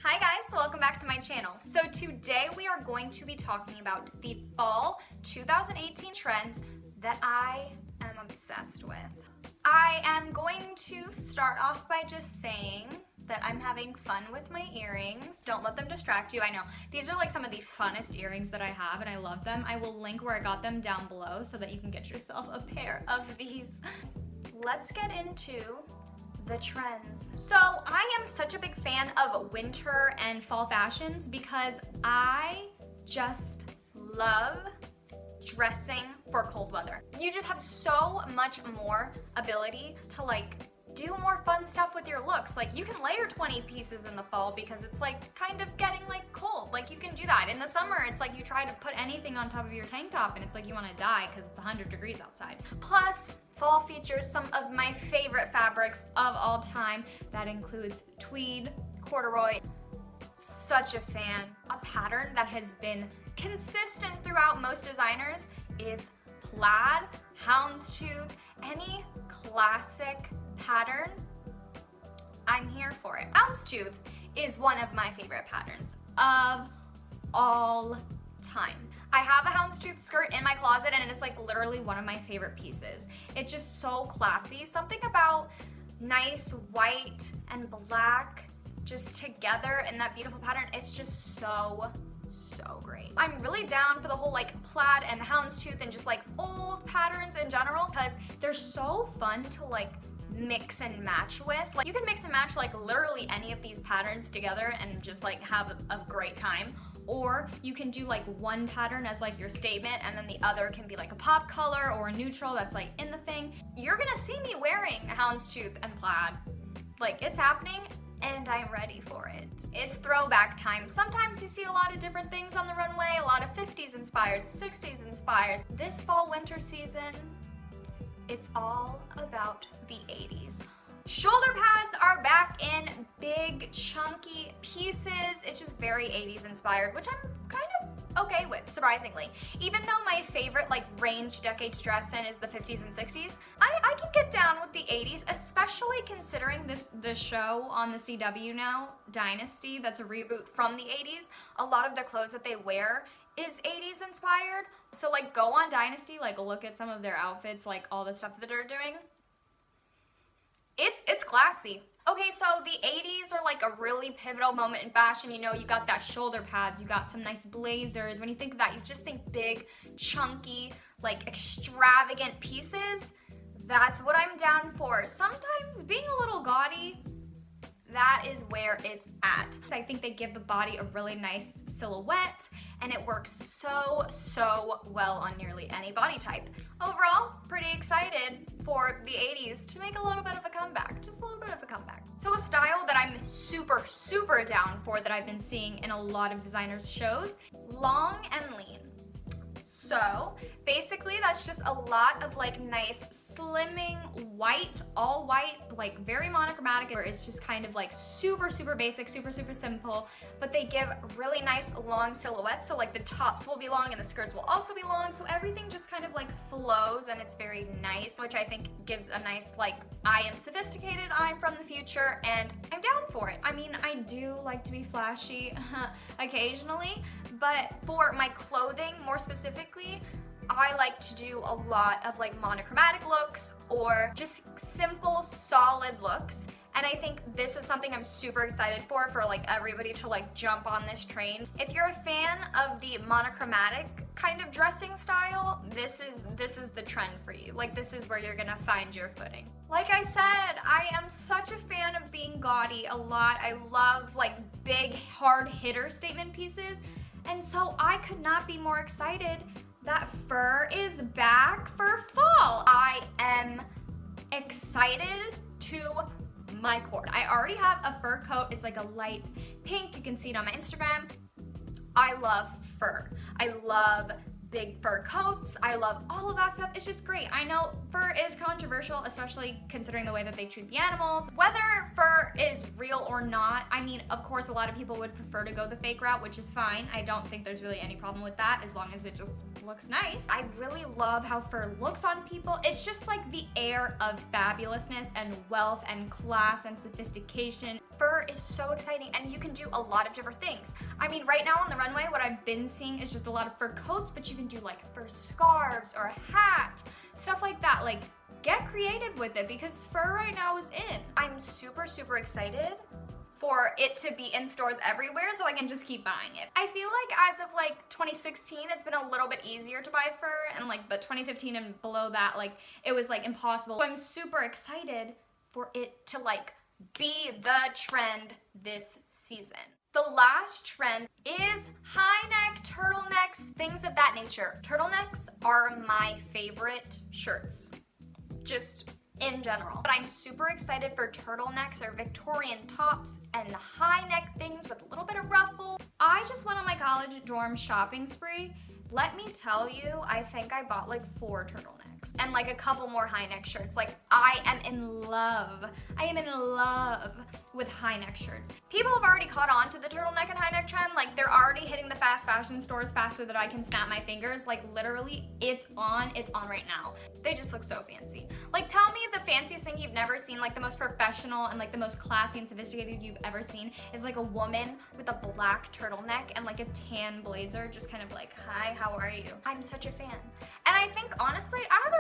Hi guys, welcome back to my channel. So today we are going to be talking about the fall 2018 trends that I am obsessed with. I am going to start off by just saying that I'm having fun with my earrings. Don't let them distract you. I know these are like some of the funnest earrings that I have and I love them. I will link where I got them down below so that you can get yourself a pair of these. Let's get into the trends. So I am such a big fan of winter and fall fashions because I just love dressing for cold weather. You just have so much more ability to like do more fun stuff with your looks. Like you can layer 20 pieces in the fall because it's like kind of getting like cold. Like you can do that. In the summer, it's like you try to put anything on top of your tank top and it's like you want to die because it's 100 degrees outside. Plus, fall features some of my favorite fabrics of all time. That includes tweed, corduroy. Such a fan. A pattern that has been consistent throughout most designers is plaid, houndstooth, any classic pattern. I'm here for it. Houndstooth is one of my favorite patterns of all time. I have a houndstooth skirt in my closet and it's like literally one of my favorite pieces. It's just so classy. Something about nice white and black just together in that beautiful pattern. It's just so great. I'm really down for the whole like plaid and houndstooth and just like old patterns in general because they're so fun to like mix and match with. Like you can mix and match like literally any of these patterns together and just like have a great time. Or you can do like one pattern as like your statement and then the other can be like a pop color or a neutral that's like in the thing. You're gonna see me wearing a houndstooth and plaid. Like it's happening and I'm ready for it. It's throwback time. Sometimes you see a lot of different things on the runway, a lot of 50s inspired, 60s inspired. This fall winter season, it's all about the 80s. Shoulder pads are back in big, chunky pieces. It's just very 80s inspired, which I'm kind of okay with, surprisingly. Even though my favorite like range decade to dress in is the 50s and 60s, I can get down with the 80s, especially considering the show on the CW now, Dynasty, that's a reboot from the 80s. A lot of the clothes that they wear is 80s inspired. So like go on Dynasty, like look at some of their outfits, like all the stuff that they're doing. It's classy. Okay, so the 80s are like a really pivotal moment in fashion. You know, you got that shoulder pads, you got some nice blazers. When you think of that, you just think big, chunky, like extravagant pieces. That's what I'm down for. Sometimes being a little gaudy, that is where it's at. I think they give the body a really nice silhouette and it works so well on nearly any body type. Overall, pretty excited for the 80s to make a little bit of a comeback, just a little bit of a comeback. So a style that I'm super down for that I've been seeing in a lot of designers' shows, long and lean. So basically that's just a lot of like nice slimming white, all white, like very monochromatic, where it's just kind of like super basic, super simple, but they give really nice long silhouettes. So like the tops will be long and the skirts will also be long. So everything just kind of like flows and it's very nice, which I think gives a nice like, I am sophisticated, I'm from the future, and I'm down for it. I mean, I do like to be flashy occasionally, but for my clothing more specifically, I like to do a lot of like monochromatic looks or just simple, solid looks. And I think this is something I'm super excited for like everybody to like jump on this train. If you're a fan of the monochromatic kind of dressing style, this is the trend for you. Like this is where you're gonna find your footing. Like I said, I am such a fan of being gaudy a lot. I love like big, hard hitter statement pieces. And so I could not be more excited that fur is back for fall. I am excited to my core. I already have a fur coat. It's like a light pink. You can see it on my Instagram. I love fur. I love big fur coats. I love all of that stuff. It's just great. I know fur is controversial, especially considering the way that they treat the animals. Whether fur is real or not, I mean, of course, a lot of people would prefer to go the fake route, which is fine. I don't think there's really any problem with that as long as it just looks nice. I really love how fur looks on people. It's just like the air of fabulousness and wealth and class and sophistication. Fur is so exciting and you can do a lot of different things. I mean, right now on the runway, what I've been seeing is just a lot of fur coats, but you can do like fur scarves or a hat, stuff like that. Like, get creative with it because fur right now is in. I'm super, super excited for it to be in stores everywhere so I can just keep buying it. I feel like as of like 2016, it's been a little bit easier to buy fur, and like, but 2015 and below that, like, it was like impossible. So I'm super excited for it to like be the trend this season. The last trend is high neck, turtlenecks, things of that nature. Turtlenecks are my favorite shirts, just in general. But I'm super excited for turtlenecks or Victorian tops and high neck things with a little bit of ruffle. I just went on my college dorm shopping spree. Let me tell you, I think I bought like 4 turtlenecks and like a couple more high neck shirts. Like, I am in love. I am in love with high neck shirts. People have already caught on to the turtleneck and high neck trend. Like, they're already hitting the fast fashion stores faster than I can snap my fingers. Like, literally, it's on right now. They just look so fancy. Like, tell me the fanciest thing you've never seen, like the most professional and like the most classy and sophisticated you've ever seen is like a woman with a black turtleneck and like a tan blazer, just kind of like, hi, how are you? I'm such a fan. And I think honestly, I have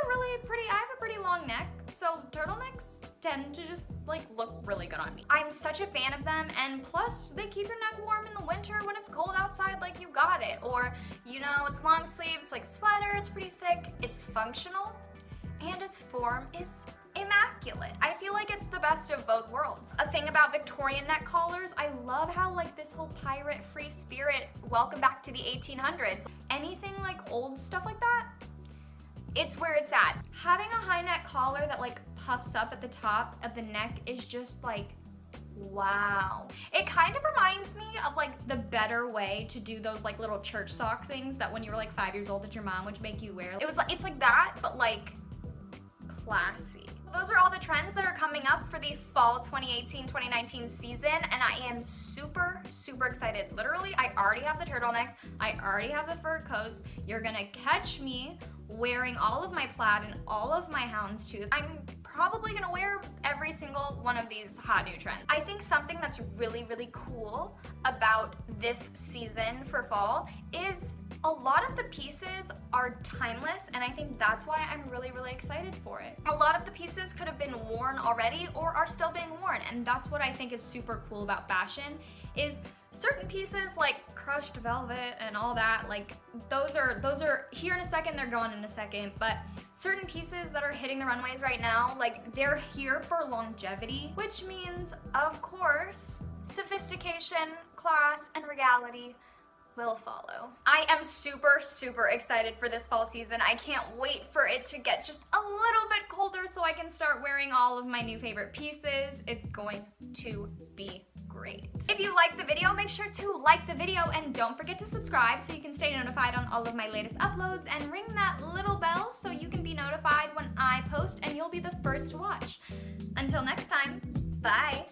a pretty long neck, so turtlenecks tend to just like look really good on me. I'm such a fan of them, and plus they keep your neck warm in the winter when it's cold outside, like you got it. Or, you know, it's long sleeve, it's like a sweater, it's pretty thick, it's functional, and its form is immaculate. I feel like it's the best of both worlds. A thing about Victorian neck collars, I love how like this whole pirate free spirit, welcome back to the 1800s. Anything like old stuff like that, it's where it's at. Having a high neck collar that like puffs up at the top of the neck is just like, wow. It kind of reminds me of like the better way to do those like little church sock things that when you were like 5 years old that your mom would make you wear. It's like that, but like classy. Those are all the trends that are coming up for the fall 2018-2019 season, and I am super, super excited. Literally, I already have the turtlenecks, I already have the fur coats. You're gonna catch me wearing all of my plaid and all of my houndstooth. I'm probably gonna wear every single one of these hot new trends. I think something that's really, really cool about this season for fall is a lot of the pieces are timeless, and I think that's why I'm really, really excited for it. A lot of the pieces could have been worn already or are still being worn, and that's what I think is super cool about fashion, is certain pieces like crushed velvet and all that, like those are here in a second, they're gone in a second, but certain pieces that are hitting the runways right now, like they're here for longevity, which means, of course, sophistication, class, and regality will follow. I am super, super excited for this fall season. I can't wait for it to get just a little bit colder so I can start wearing all of my new favorite pieces. It's going to be great. If you like the video, make sure to like the video and don't forget to subscribe so you can stay notified on all of my latest uploads, and ring that little bell so you can be notified when I post and you'll be the first to watch. Until next time, bye.